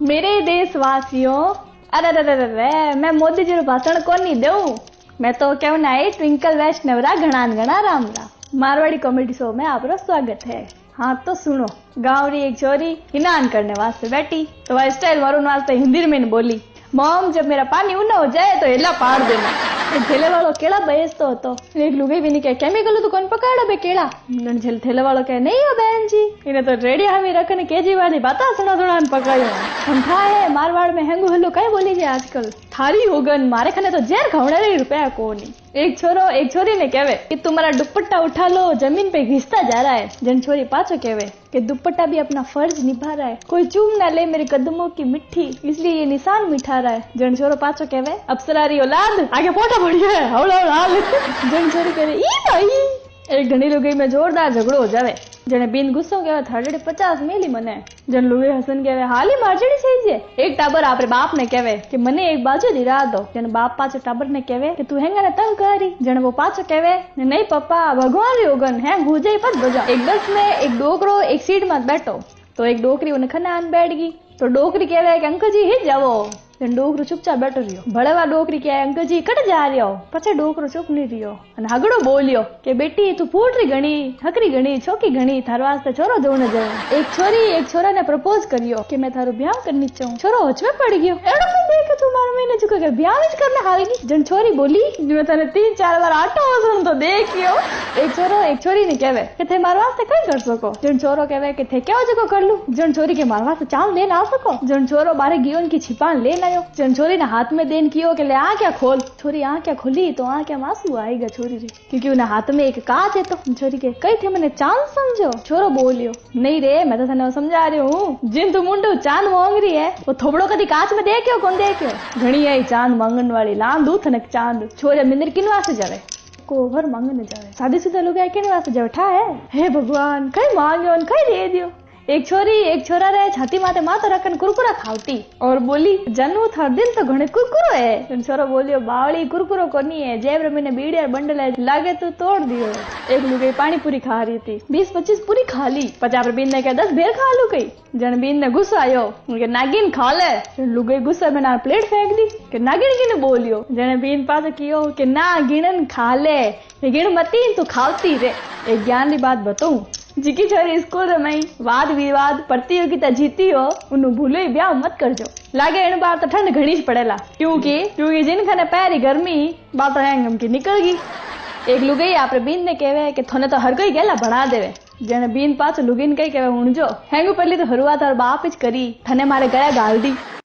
मेरे देशवासियों, अरे अरे अरे अरे, मैं मोदी जी भाषण को नहीं दूं। मैं तो कहूँ ना ट्विंकल वैष्णवरा घना घना रामरा। मारवाड़ी कॉमेडी शो में आपका स्वागत है। हाँ तो सुनो, गाँव री एक छोरी स्नान करने वास्ते बैठी तो वह स्टाइल मारून वास्ते हिंदी में बोली, मॉम जब मेरा पानी ऊना हो जाए तो हिला पाड़ देना। ठेले वालों केड़ा बेचतो હતો। एक लुगाई भी नहीं कहे केमिकल तो कौन पकाड़ा बे केड़ा। ठेले वालों कहे नहीं हो बहन जी, इन्हें तो रेडी हमी रखने केजरीवाल बाता सुना सुना पकायो। हम था है मारवाड़ में हेंगू हल्लू कई बोली जाए आजकल। थारी होगन मारे खने तो जेर खवड़े रुपया को नहीं। एक छोरी ने कहवे कि तुम्हारा दुपट्टा उठा लो, जमीन पे घिसता जा रहा है। जन छोरी पाछो कहवे कि दुपट्टा भी अपना फर्ज निभा रहा है, कोई चूम ना ले मेरे कदमों की मिट्टी, इसलिए ये निशान मिठा रहा है। जन छोरो पाछो कहवे अप्सरा री औलाद आगे पोटा बढ़िया है, हौला हाल। जन छोरी कहवे ई भाई। एक घणी लुगाई में जोरदार झगड़ो हो जावे। जने बीन गुस्सो कहवे 350 मिली मने। जन लुगाई हसन कहवे हाली मारजड़ी चाहिए। एक टाबर आपरे बाप ने कहवे कि मने एक बाजू दिरा दो। जन बाप पाछो टाबर ने कहवे कि तू हेंगा ने तंग करी। जन वो पाछो कहवे नहीं पप्पा भगवान री होगन है गुजे पत बजा। एक बस में एक डोकरो एक सीट में बैठो तो एक डोकरी उन्हें खनान बैठ गई तो डोकरी कहवे कि अंकल जी हिट जावो। डोकरो चुपचाप बैठो रियो। भड़वा डोकरी क्या है अंकल जी कट जा रियो। पछे डोकरो चुप नहीं रियो अने हगड़ो बोलियो कि बेटी तू फूटरी घणी हकरी घणी छोकी घणी थार वास्ते छोरो जोने जाओ। एक छोरी एक छोरा ने प्रपोज करियो कि मैं थारो ब्याह करनी चाहूं। छोरो होच में पड़ गयो। एड़ो में देख तू मारे मैंने चुका के ब्याह विच करने हाल गई। जन छोरी बोली मैं तने 3-4 बार आटो वसन तो देखियो। एक छोरो एक छोरी ने कहवे कि थे मार वास्ते कई कर सको। जन छोरो कहवे कि थे क्या जको कर लू। जन छोरी के मार वास्ते चांद लेन आ सको। जन छोरो बारे गियोन की छिपान लेन आयो। जन छोरी ने हाथ में देन कियो कि ले आ क्या खोल। छोरी आ क्या खोली तो आ क्या मासू आएगा छोरी रे, क्योंकि उन्हें हाथ में एक कांच है। तो छोरी के कई थे मैंने चांद समझो। छोरो बोलियो नहीं रे मैं तो तने समझा रही हूँ, जिन तू मुंडो चांद मांग रही है वो थोबड़ो कदी कांच में देखियो कौन देखियो। घणी आई चांद मांगन वाली लान दू थनक चांद। छोरे मिंदर किनवा से जावे को घर मांगने जावे। शादीशुदा लोग किनवा से जावे ठा है। हे भगवान कई मांगो कई दे दियो। एक छोरी एक छोरा रे छाती माथे माथा रखन कुरकुरा खावती और बोली जनू थार दिल तो घणे कुरकुरो है। छोरो बोलियो बावली कुरकुरो कोनी है, जेब मैंने बीड़िया बंडल है लागे तू तोड़ दियो। एक लुगाई पानी पूरी खा रही थी, 20-25 पूरी खा ली। 50 बीन ने कहा 10 भेर खा लू कई। जन बीन ने गुस्सा आयो उनके नागिन खा ले। लुगाई गुस्सा में ना प्लेट फेंक दी कि नागिन की ने बोलियो। जने बीन पास कियो कि ना गिणन खा ले, गिण मती तू खावती रे। एक ज्ञान की बात बताऊं, जिकी छोरी स्कूल रमाई वाद विवाद प्रतियोगिता जीती हो उन्हें भूलो ही ब्याह मत करजो। लागे इन बार तो ठंड घणी पड़ेला क्योंकि जिनखाने पैरी गर्मी बात हैंगम की निकल गई। एक लुगाई आपरे बीन ने कहवे कि थोने तो हर कोई गेला बना देवे। जने बीन पाछ लुगीन कई कहवे हुण जो हैंगू पहली तो हरुआ तार बाप ज करी थने मारे गया गाल दी।